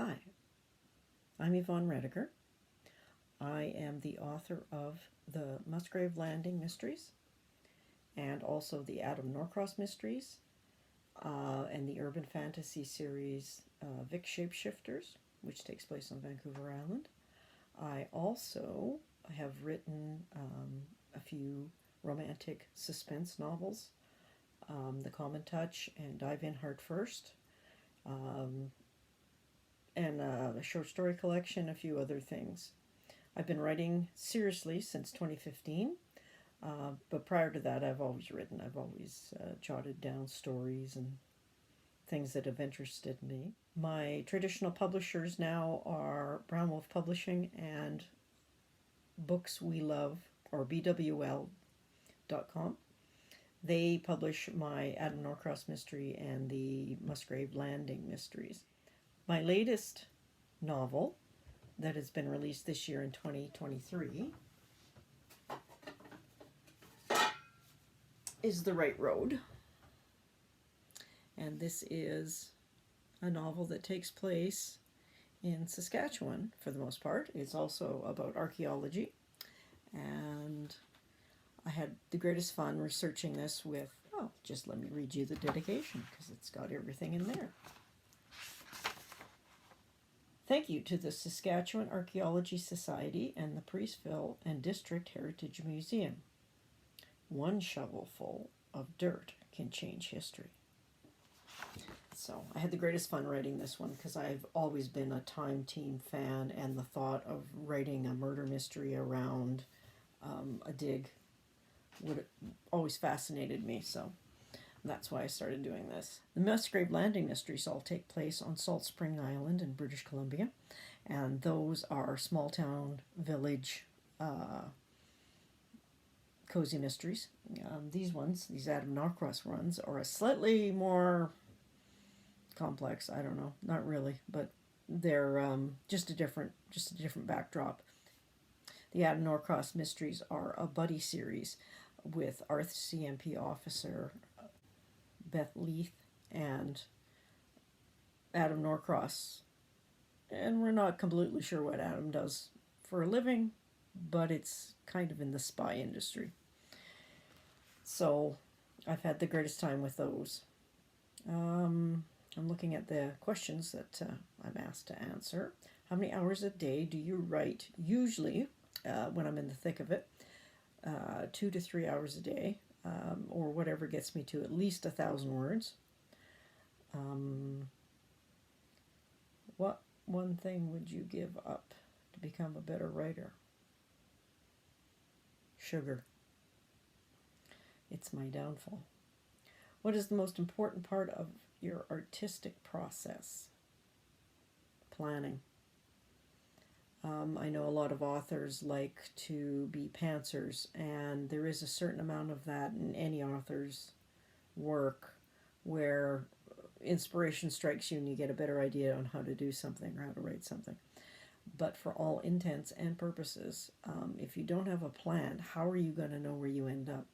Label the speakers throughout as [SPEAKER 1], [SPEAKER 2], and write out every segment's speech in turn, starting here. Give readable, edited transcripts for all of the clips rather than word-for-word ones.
[SPEAKER 1] Hi, I'm Yvonne Rediger. I am the author of the Musgrave Landing Mysteries and also the Adam Norcross Mysteries and the urban fantasy series Vic Shapeshifters, which takes place on Vancouver Island. I also have written a few romantic suspense novels, The Common Touch and Dive In Heart First, and a short story collection, a few other things. I've been writing seriously since 2015, but prior to that, I've always written. I've always jotted down stories and things that have interested me. My traditional publishers now are Brown Wolf Publishing and Books We Love, or BWL.com. They publish my Adam Norcross mystery and the Musgrave Landing mysteries. My latest novel that has been released this year in 2023 is The Right Road. And this is a novel that takes place in Saskatchewan for the most part. It's also about archaeology. And I had the greatest fun researching this with, just let me read you the dedication because it's got everything in there. Thank you to the Saskatchewan Archaeology Society and the Priestville and District Heritage Museum. One shovelful of dirt can change history. So I had the greatest fun writing this one because I've always been a Time Team fan, and the thought of writing a murder mystery around a dig would always fascinated me. So that's why I started doing this. The Musgrave Landing mysteries all take place on Salt Spring Island in British Columbia, and those are small town, village, cozy mysteries. These Adam Norcross runs, are a slightly more complex. I don't know, not really, but they're just a different backdrop. The Adam Norcross mysteries are a buddy series with RCMP officer Beth Leith and Adam Norcross. And we're not completely sure what Adam does for a living, but it's kind of in the spy industry. So I've had the greatest time with those. I'm looking at the questions that I'm asked to answer. How many hours a day do you write? Usually, when I'm in the thick of it, 2 to 3 hours a day. Or whatever gets me to at least 1,000 words. What one thing would you give up to become a better writer? Sugar. It's my downfall. What is the most important part of your artistic process? Planning. I know a lot of authors like to be pantsers, and there is a certain amount of that in any author's work where inspiration strikes you and you get a better idea on how to do something or how to write something. But for all intents and purposes, if you don't have a plan, how are you going to know where you end up?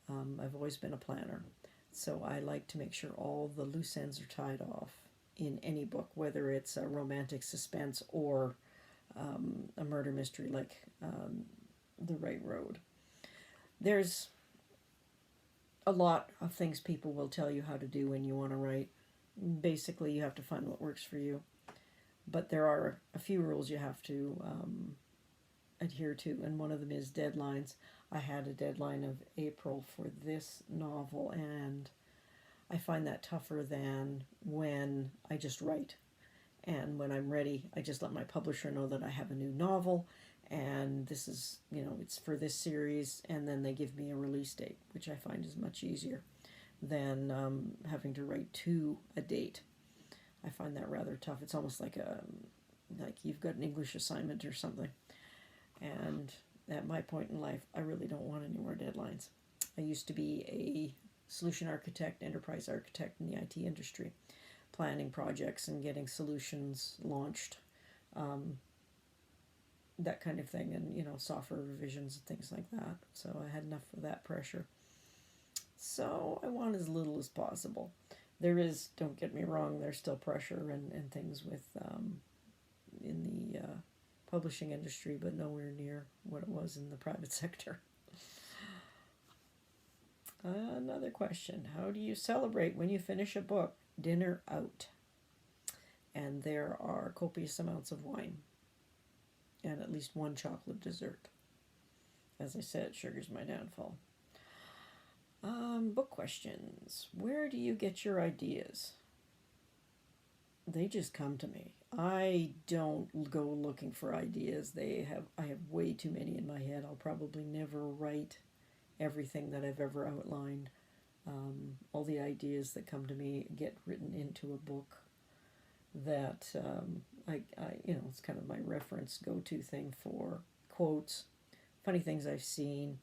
[SPEAKER 1] I've always been a planner, so I like to make sure all the loose ends are tied off in any book, whether it's a romantic suspense or a murder mystery like The Right Road. There's a lot of things people will tell you how to do when you want to write. Basically, you have to find what works for you. But there are a few rules you have to adhere to, and one of them is deadlines. I had a deadline of April for this novel, and I find that tougher than when I just write. And when I'm ready, I just let my publisher know that I have a new novel, and this is, it's for this series, and then they give me a release date, which I find is much easier than having to write to a date. I find that rather tough. It's almost like you've got an English assignment or something. And at my point in life, I really don't want any more deadlines. I used to be a solution architect, enterprise architect in the IT industry, planning projects and getting solutions launched, that kind of thing, and software revisions and things like that. So I had enough of that pressure. So I want as little as possible. There is, don't get me wrong, there's still pressure and things with in the publishing industry, but nowhere near what it was in the private sector. Another question: how do you celebrate when you finish a book? Dinner out, and there are copious amounts of wine and at least one chocolate dessert. As I said, sugar's my downfall. Book questions. Where do you get your ideas? They just come to me. I don't go looking for ideas. I have way too many in my head. I'll probably never write everything that I've ever outlined. All the ideas that come to me get written into a book that it's kind of my reference go-to thing for quotes, funny things I've seen,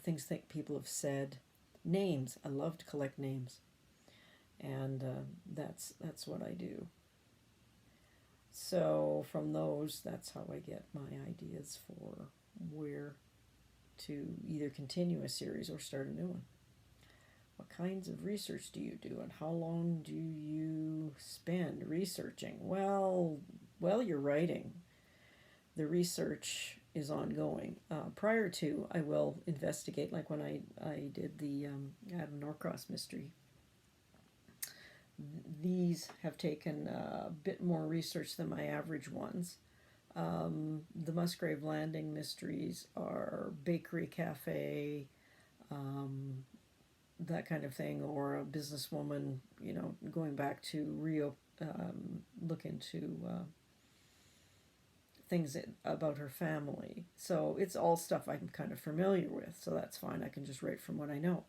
[SPEAKER 1] things that people have said, names. I love to collect names, and that's what I do. So from those, that's how I get my ideas for where to either continue a series or start a new one. What kinds of research do you do, and how long do you spend researching? Well, you're writing. The research is ongoing. Prior to, I will investigate, like when I did the Adam Norcross mystery. These have taken a bit more research than my average ones. The Musgrave Landing mysteries are bakery, cafe, that kind of thing, or a businesswoman, going back to look into things about her family. So it's all stuff I'm kind of familiar with, so that's fine. I can just write from what I know.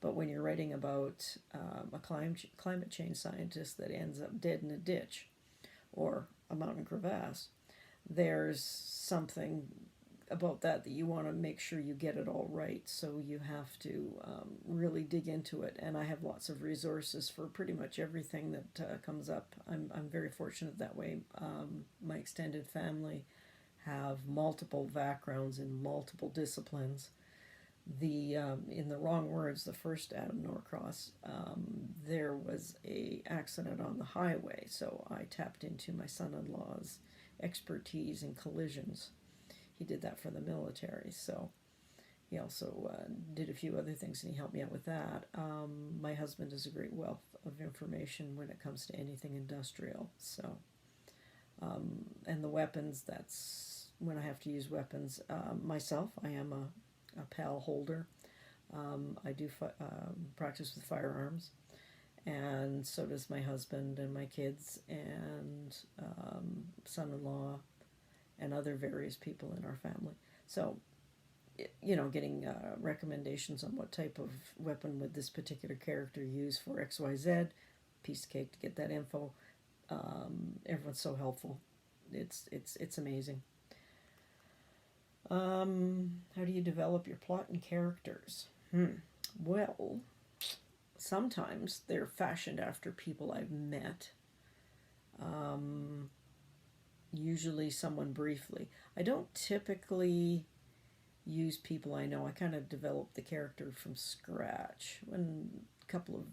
[SPEAKER 1] But when you're writing about a climate change scientist that ends up dead in a ditch or a mountain crevasse, there's something about that you want to make sure you get it all right. So you have to really dig into it. And I have lots of resources for pretty much everything that comes up. I'm very fortunate that way. My extended family have multiple backgrounds in multiple disciplines. In the wrong words, the first Adam Norcross, there was a accident on the highway, so I tapped into my son-in-law's expertise in collisions. He did that for the military, so he also did a few other things, and he helped me out with that. My husband is a great wealth of information when it comes to anything industrial, so and the weapons, that's when I have to use weapons. Myself, I am a PAL holder. I do practice with firearms, and so does my husband and my kids and son-in-law and other various people in our family. So, getting recommendations on what type of weapon would this particular character use for XYZ, piece of cake to get that info. Everyone's so helpful. It's amazing. How do you develop your plot and characters? Well, sometimes they're fashioned after people I've met. Usually someone briefly. I don't typically use people I know. I kind of develop the character from scratch. When a couple of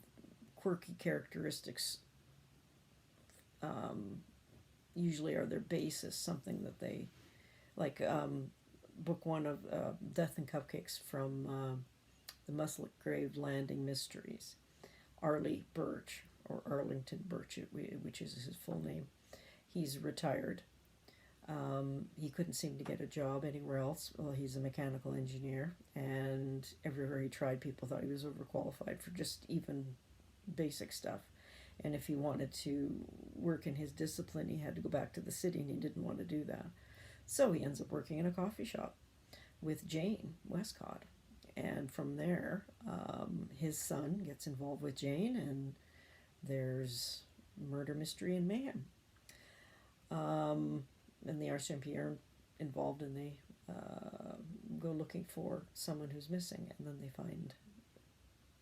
[SPEAKER 1] quirky characteristics usually are their basis, something that they like. Book one of Death and Cupcakes from the Musgrave Landing Mysteries. Arlie Birch, or Arlington Birch, which is his full name. He's retired. He couldn't seem to get a job anywhere else. Well, he's a mechanical engineer, and everywhere he tried, people thought he was overqualified for just even basic stuff. And if he wanted to work in his discipline, he had to go back to the city, and he didn't want to do that. So he ends up working in a coffee shop with Jane Westcott. And from there, his son gets involved with Jane, and there's murder, mystery, and mayhem. And the RCMP are involved, and they go looking for someone who's missing. And then they find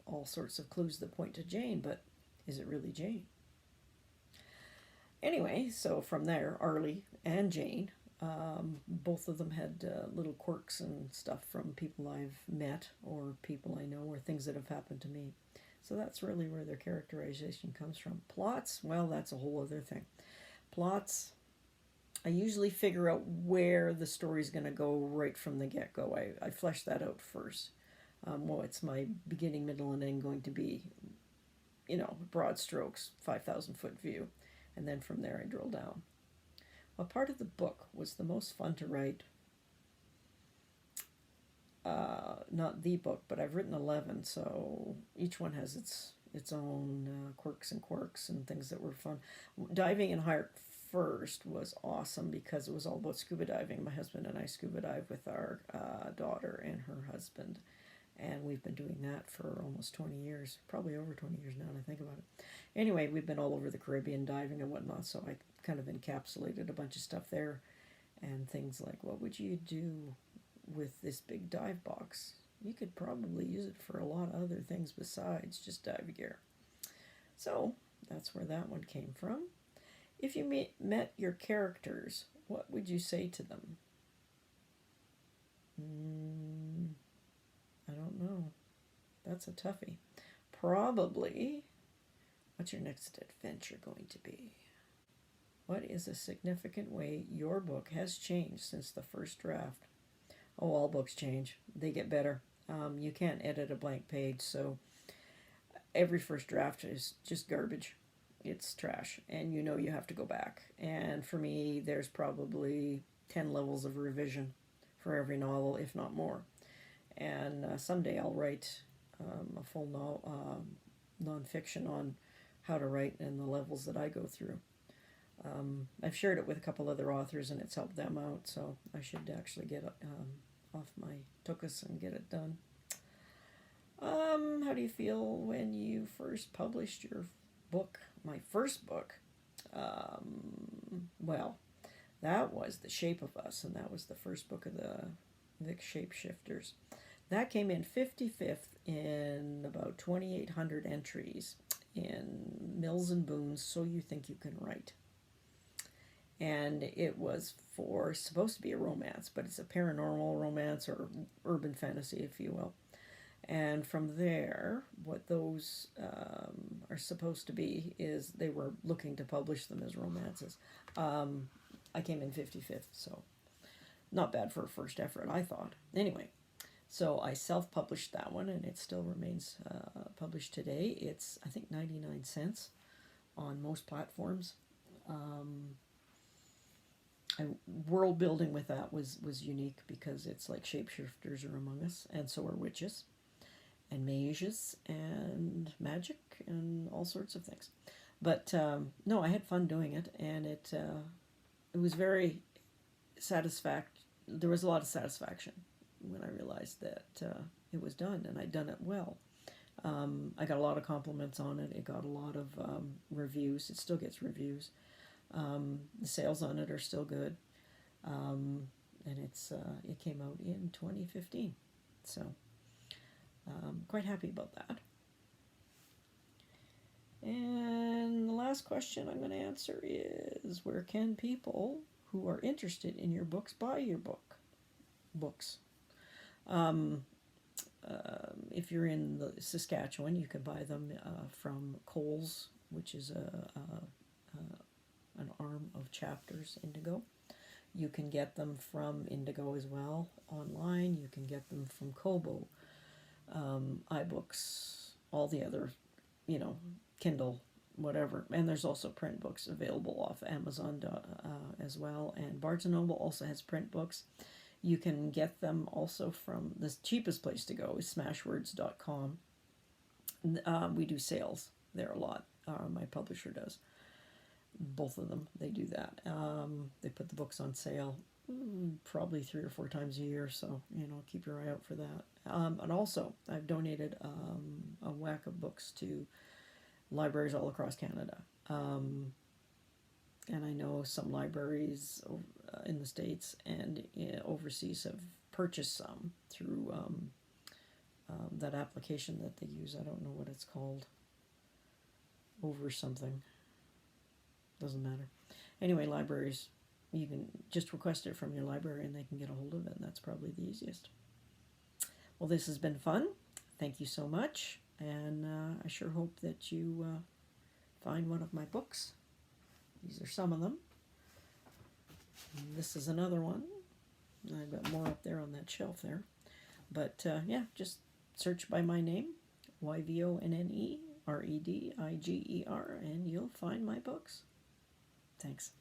[SPEAKER 1] all sorts of clues that point to Jane, but is it really Jane? Anyway, so from there, Arlie and Jane, both of them had little quirks and stuff from people I've met or people I know or things that have happened to me. So that's really where their characterization comes from. Plots, well, that's a whole other thing. Plots, I usually figure out where the story's going to go right from the get-go. I flesh that out first. What's my beginning, middle, and end going to be? Broad strokes, 5,000-foot view. And then from there I drill down. What part of the book was the most fun to write? Not the book, but I've written 11, so each one has its own quirks and things that were fun. Diving in Heart first was awesome because it was all about scuba diving. My husband and I scuba dive with our daughter and her husband, and we've been doing that for almost 20 years, probably over 20 years now, and I think about it. Anyway, we've been all over the Caribbean diving and whatnot, so I kind of encapsulated a bunch of stuff there, and things like, what would you do with this big dive box? You could probably use it for a lot of other things besides just dive gear. So that's where that one came from. If you met your characters, what would you say to them? I don't know. That's a toughie. Probably, what's your next adventure going to be? What is a significant way your book has changed since the first draft? Oh, all books change. They get better. You can't edit a blank page, so every first draft is just garbage. It's trash, and you have to go back. And for me, there's probably 10 levels of revision for every novel, if not more. And someday I'll write a full nonfiction on how to write and the levels that I go through. I've shared it with a couple other authors, and it's helped them out, so I should actually get off my tuchus and get it done. How do you feel when you first published your book? My first book, well, that was The Shape of Us, and that was the first book of the Vic Shapeshifters. That came in 55th in about 2,800 entries in Mills and Boon's So You Think You Can Write. And it was supposed to be a romance, but it's a paranormal romance or urban fantasy, if you will. And from there, what those are supposed to be is they were looking to publish them as romances. I came in 55th, so not bad for a first effort, I thought. Anyway, so I self-published that one, and it still remains published today. It's, I think, 99 cents on most platforms. World building with that was unique because it's like shapeshifters are among us, and so are witches and mages and magic and all sorts of things. But no, I had fun doing it, and it was very there was a lot of satisfaction when I realized that it was done, and I'd done it well. I got a lot of compliments on it. It got a lot of reviews. It still gets reviews. The sales on it are still good, and it came out in 2015, so quite happy about that. And the last question I'm going to answer is, where can people who are interested in your books buy your books? If you're in Saskatchewan, you can buy them from Coles, which is an arm of Chapters Indigo. You can get them from Indigo as well online. You can get them from Kobo, iBooks, all the other, Kindle, whatever. And there's also print books available off Amazon as well. And Barnes & Noble also has print books. You can get them also from, the cheapest place to go is smashwords.com. We do sales there a lot. My publisher does. Both of them, they do that. They put the books on sale probably 3 or 4 times a year, so keep your eye out for that. And also, I've donated a whack of books to libraries all across Canada, and I know some libraries in the States and overseas have purchased some through that application that they use. I don't know what it's called. Over something. Doesn't matter. Anyway, libraries, you can just request it from your library and they can get a hold of it, and that's probably the easiest. Well, this has been fun. Thank you so much. And I sure hope that you find one of my books. These are some of them. And this is another one. I've got more up there on that shelf there. But yeah, just search by my name, YVONNEREDIGER, and you'll find my books. Thanks.